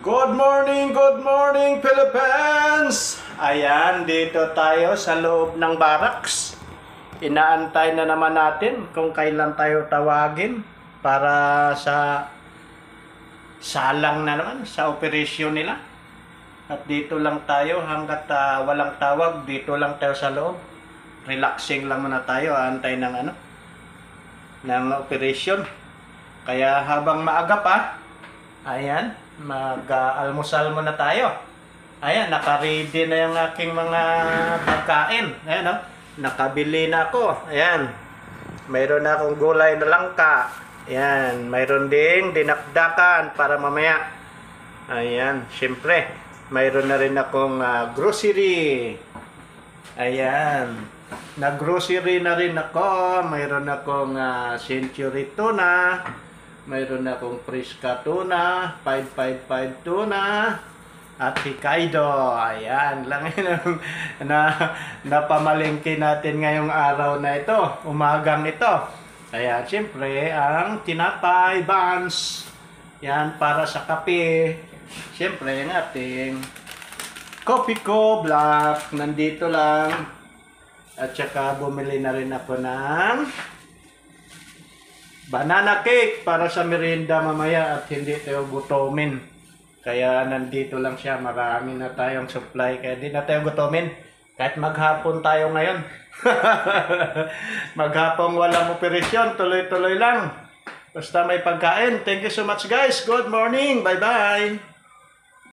Good morning Philippines! Ayan, dito tayo sa loob ng barracks. Inaantay na naman natin kung kailan tayo tawagin para sa salang na naman, sa operasyon nila. At dito lang tayo hanggat walang tawag, dito lang tayo sa loob. Relaxing lang muna tayo, antay ng ng operasyon. Kaya habang maaga pa, ayan, mag-almusal muna tayo. Ayan, naka-ready na yung aking mga pagkain. Ayan, nakabili na ako. Ayan, mayroon na akong gulay na langka. Ayan, mayroon ding dinakdakan para mamaya. Ayan, syempre, mayroon na rin akong grocery. Ayan, nag-grocery na rin ako. Mayroon akong century tuna. Mayroon akong Frisca tuna, 555 tuna, at Hokkaido. Ayan, lang yun napamalingki natin ngayong araw na ito, umagang ito. Ayan, siyempre, ang tinapay buns. Yan, para sa kape. Siyempre, yung ating coffee ko black, nandito lang. At saka bumili na rin ako ng banana cake para sa merienda mamaya at hindi tayo gutomin. Kaya nandito lang siya, marami na tayong supply kaya di na tayo gutomin. Kahit maghapon tayo ngayon. Maghapong walang operasyon, tuloy-tuloy lang. Basta may pagkain. Thank you so much guys. Good morning. Bye-bye.